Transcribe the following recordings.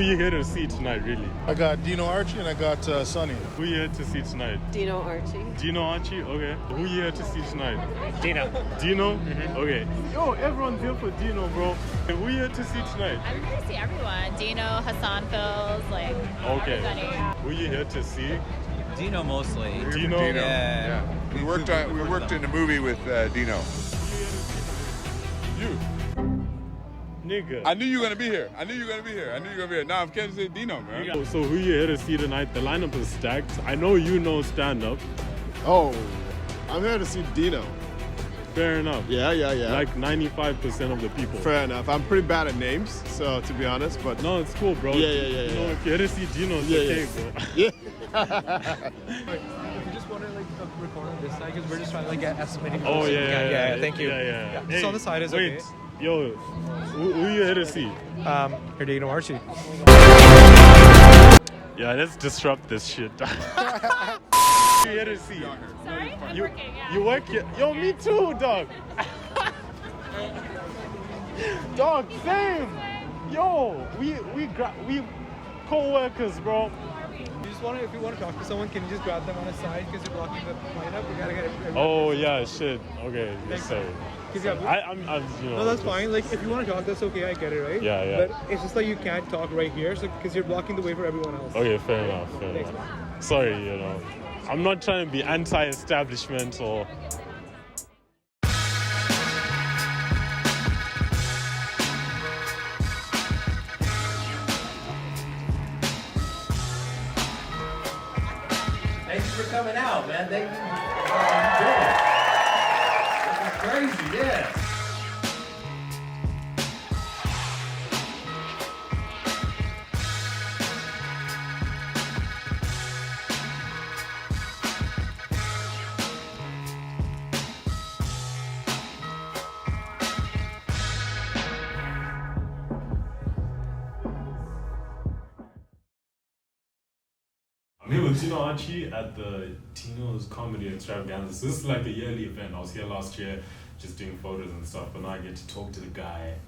you here to see tonight, really? I got Dino Archie and I got Sonny. Who you here to see tonight? Dino Archie. Dino Archie, okay. Who you here to see tonight? Dino. Dino? Okay. Yo, everyone's here for Dino, bro. Who you here to see tonight? I'm here to see everyone. Dino, Hassan Phils, like Okay. everybody. Who you here to see? Dino mostly. Dino? Yeah. We worked in a movie with Dino. You. Nigga. I knew you were gonna be here. Now I'm Kansas City Dino, man. So who you here to see tonight? The lineup is stacked. I know you know stand-up. Oh, I'm here to see Dino. Fair enough. Yeah. Like 95% of the people. Fair enough. I'm pretty bad at names, so to be honest, but No, it's cool, bro. Yeah. You know, if you're here to see Dino, it's okay, bro. Yeah. If you just want to record on this side, because we're just trying to get as many. Oh, yeah. Thank you. Yeah. Just on the side is wait, yo, who you here to see? Here, Dino Archie. Yeah, let's disrupt this shit. Who you here to see? Sorry? I'm You, working, yeah. you work here? Yo, me too, dog. Dog, same. Yo, we co-workers, bro. If you want to talk to someone, can you just grab them on the side because you're blocking the lineup? We gotta get it. Oh yeah, shit. Okay, sorry. I'm you know. No, that's fine. Like, if you want to talk, that's okay. I get it, right? Yeah. But it's just like you can't talk right here, so because you're blocking the way for everyone else. Okay, fair enough. Sorry, you know. I'm not trying to be anti-establishment or. Thank you for coming out, man. Thank you for what you're doing. This is crazy, yeah. I'm here with Dino Archie at the Dino's Comedy Extravaganza. So this is like a yearly event. I was here last year just doing photos and stuff, but now I get to talk to the guy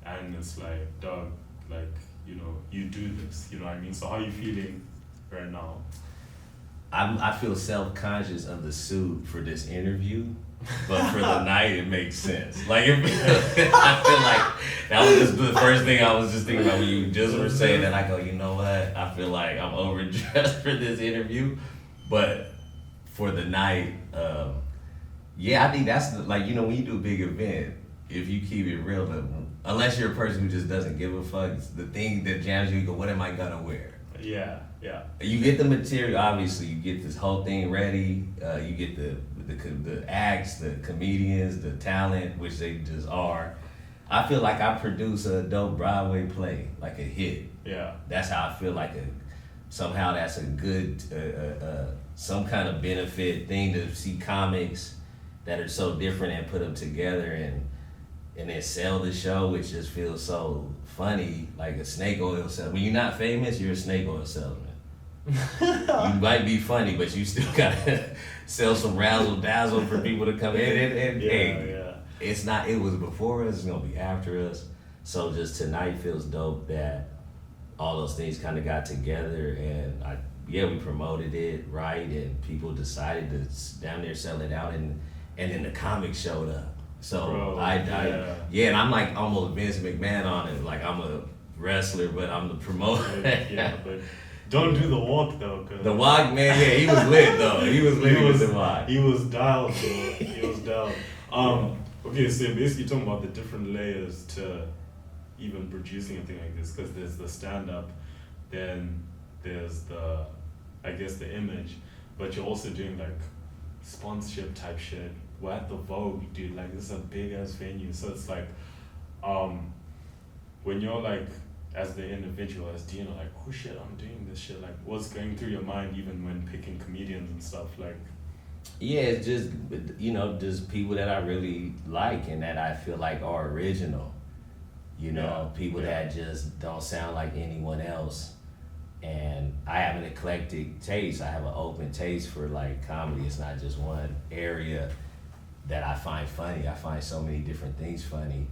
and it's like, dog, like, you know, you do this, you know what I mean? So how are you feeling right now? I feel self-conscious of the suit for this interview, but for the night it makes sense. Like, I feel like that was just the first thing I was just thinking about when you just were saying that. I go, you know what? I feel like I'm overdressed for this interview, but for the night, yeah, I think that's like, you know, when you do a big event, if you keep it real, unless you're a person who just doesn't give a fuck, the thing that jams you go, what am I gonna wear? Yeah. You get the material, obviously. You get this whole thing ready. You get the acts, the comedians, the talent, which they just are. I feel like I produce a dope Broadway play, like a hit. Yeah. That's how I feel like somehow that's a good, some kind of benefit thing to see comics that are so different and put them together and then sell the show, which just feels so funny, like a snake oil salesman. When you're not famous, you're a snake oil salesman. You might be funny, but you still gotta sell some razzle dazzle for people to come in. It's not. It was before us. It's gonna be after us. So just tonight feels dope that all those things kind of got together, and we promoted it right, and people decided to damn near sell it out, and then the comics showed up. So Bro, and I'm like almost Vince McMahon on it. Like, I'm a wrestler, but I'm the promoter. But don't do the walk though. The walk, man, yeah, he was lit though. He was lit with the walk. He was dialed, bro. He was dialed. Okay, so you're basically talking about the different layers to even producing a thing like this, because there's the stand-up, then there's the image, but you're also doing like sponsorship type shit. We're at the Vogue, dude. Like, this is a big ass venue, so it's like, when you're like, as the individual, as Dino, like, oh shit, I'm doing this shit. Like, what's going through your mind even when picking comedians and stuff? Like, yeah, it's just, you know, just people that I really like and that I feel like are original. You know, people that just don't sound like anyone else. And I have an eclectic taste. I have an open taste for like comedy. It's not just one area that I find funny. I find so many different things funny.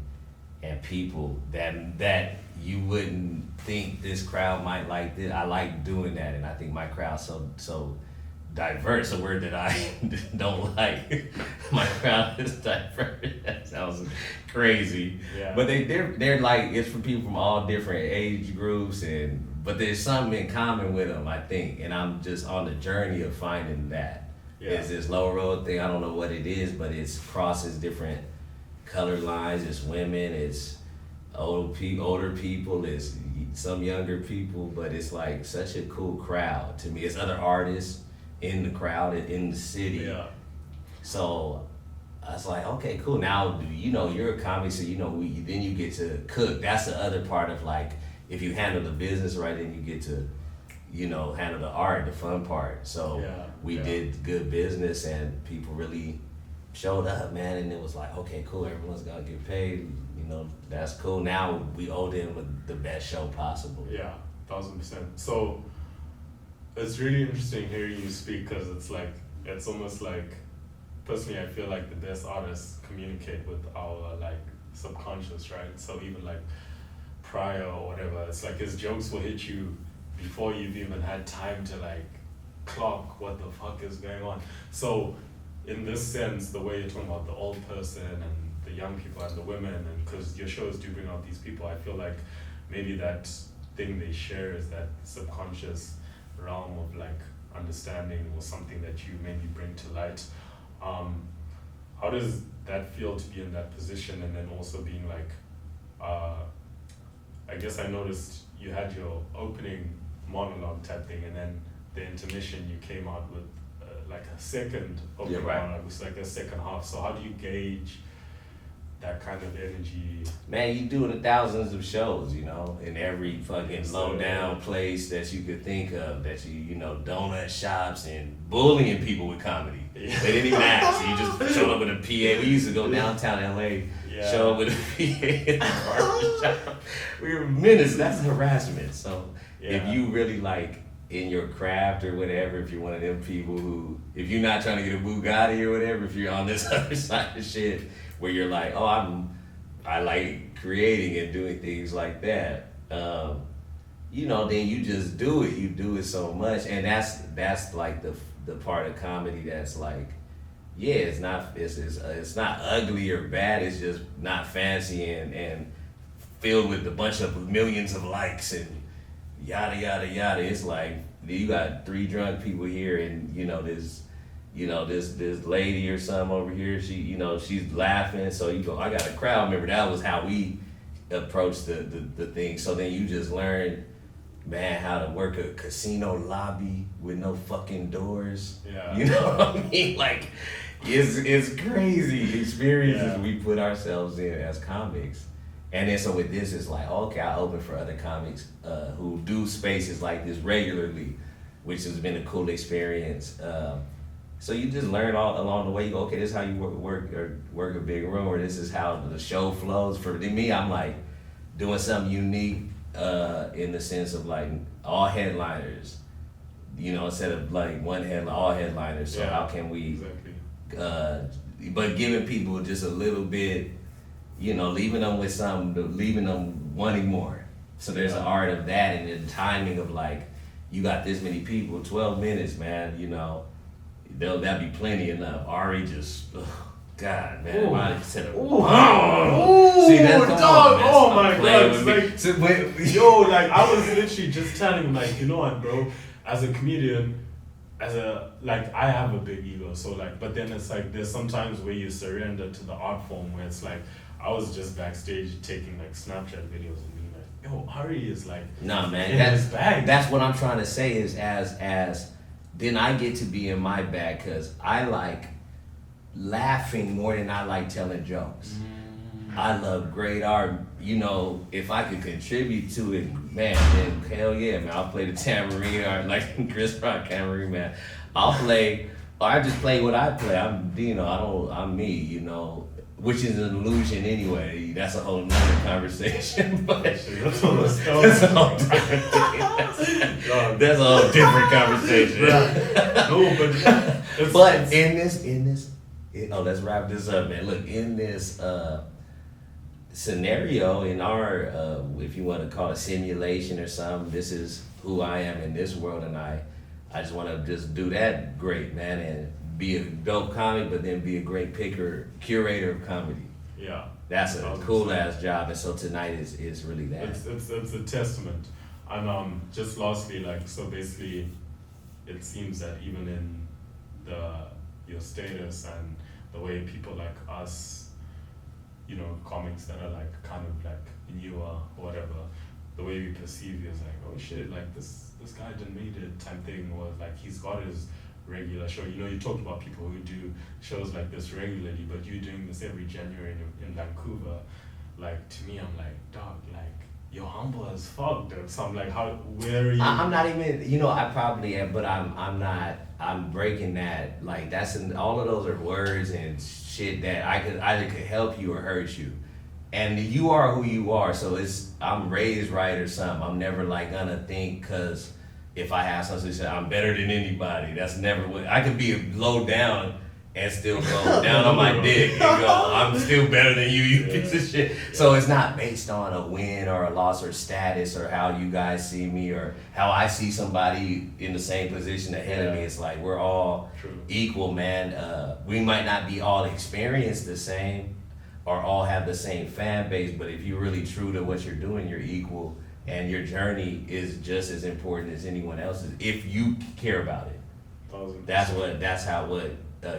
and people that you wouldn't think this crowd might like this. I like doing that, and I think my crowd's so diverse, a word that I don't like. My crowd is diverse. That sounds crazy. Yeah. But they're like, it's for people from all different age groups, but there's something in common with them, I think. And I'm just on the journey of finding that. Yeah. It's this low road thing. I don't know what it is, but it crosses different color lines. It's women, it's older people, it's some younger people, but it's like such a cool crowd to me. It's other artists in the crowd in the city. Yeah. So I was like, okay, cool. Now, you're a comic, so then you get to cook. That's the other part of like, if you handle the business right, then you get to, handle the art, the fun part. So we did good business, and people really showed up, man. And it was like, okay, cool. Everyone's gonna get paid. That's cool. Now we owe them the best show possible. Yeah, 1000%. So it's really interesting hearing you speak, because it's almost like, personally, I feel like the best artists communicate with our like subconscious, right? So even like prior or whatever, it's like his jokes will hit you before you've even had time to like clock what the fuck is going on. So in this sense, the way you're talking about the old person and the young people and the women, and because your shows do bring out these people, I feel like maybe that thing they share is that subconscious realm of like understanding, or something that you maybe bring to light. How does that feel to be in that position, and then also being like, I guess I noticed you had your opening monologue type thing, and then the intermission you came out with like a second opening monologue. It was like a second half. So how do you gauge that kind of energy? Man, you doing thousands of shows, in every fucking low down place that you could think of, that donut shops and bullying people with comedy. Yeah. They didn't even ask. You just showed up with a PA. We used to go downtown LA, show up with a PA in the barbershop. We were menace. That's harassment. So if you really like in your craft or whatever, if you're one of them people who, if you're not trying to get a Bugatti or whatever, if you're on this other side of shit, where you're like, I like creating and doing things like that. Then you just do it. You do it so much, and that's like the part of comedy that's like, it's not ugly or bad. It's just not fancy and filled with a bunch of millions of likes and yada yada yada. It's like you got 3 drunk people here, and this lady or something over here, she, she's laughing, so you go, I got a crowd member. That was how we approached the thing. So then you just learn, man, how to work a casino lobby with no fucking doors. Yeah. You know what I mean? Like, it's crazy experiences we put ourselves in as comics. And then so with this, it's like, okay, I open for other comics who do spaces like this regularly, which has been a cool experience. So you just learn all along the way. You go, okay, this is how you work a big room, or this is how the show flows. For me, I'm like doing something unique in the sense of like all headliners, instead of like one headline, all headliners. So how can we, but giving people just a little bit, leaving them with something, leaving them wanting more. So there's an art of that, and the timing of like, you got this many people, 12 minutes, man, that'd be plenty enough. Ari just, God, man, why said it? See, that's dog. Oh my God! It's like, I was literally just telling him, like, you know what, bro? As a comedian, I have a big ego, so like, but then it's like there's sometimes where you surrender to the art form, where it's like, I was just backstage taking like Snapchat videos and being like, yo, Ari is like, nah, man, in his bag. That's what I'm trying to say is as then I get to be in my bag, because I like laughing more than I like telling jokes. I love great art. If I could contribute to it, man, then hell yeah, man. I'll play the tambourine or like Chris Rock tambourine, man. I just play what I play. I'm Dino. I'm me, which is an illusion anyway. That's a whole nother conversation. But that's a whole different conversation. No, but in this, let's wrap this up, man. Look, in this scenario in our, if you want to call it simulation or something, this is who I am in this world, and I just want to just do that great, man, and be a dope comic, but then be a great curator of comedy. Yeah. That's a cool ass job, and so tonight is really that. It's a testament. And just lastly, like, so basically, it seems that even in your status and the way people like us, you know, comics that are like kind of like newer or whatever, the way we perceive you is like, oh shit, like this guy done made it type thing, or like he's got his regular show. You know, you talked about people who do shows like this regularly, but you doing this every January in Vancouver. Like, to me, I'm like, dog, like, you're humble as fuck, dude. So I'm like, where are you? I'm not even, you know, I probably am, but I'm not, I'm breaking that. Like, all of those are words and shit that either could help you or hurt you. And you are who you are, so I'm raised right or something. I'm never like gonna think, cause if I have something to say, I'm better than anybody. That's never what, I could be low down and still go down on my dick and go, I'm still better than you piece of shit. So it's not based on a win or a loss or status or how you guys see me or how I see somebody in the same position ahead of me. It's like we're all equal, man. We might not be all experienced the same or all have the same fan base, but if you're really true to what you're doing, you're equal, and your journey is just as important as anyone else's if you care about it. 1000%. That's how what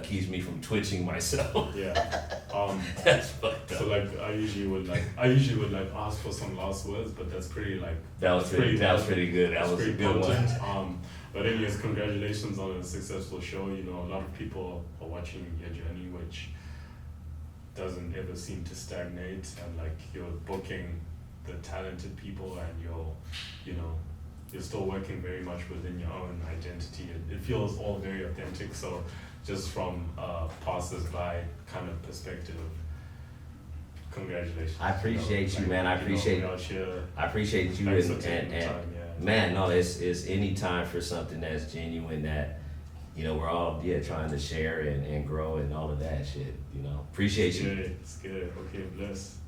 keeps me from twitching myself. Yeah. That's fucked up. So like I usually would ask for some last words, but that's pretty like that was pretty good. That was a good one. But anyways, congratulations on a successful show. You know, a lot of people are watching your journey, which doesn't ever seem to stagnate, and like you're booking the talented people, and you're still working very much within your own identity. It feels all very authentic. So just from a passers-by kind of perspective, congratulations. I appreciate you, man. I appreciate you, and man, no, it's any time for something that's genuine that, you know, we're all trying to share and grow and all of that shit, you know. Appreciate you. It's good. Okay, bless.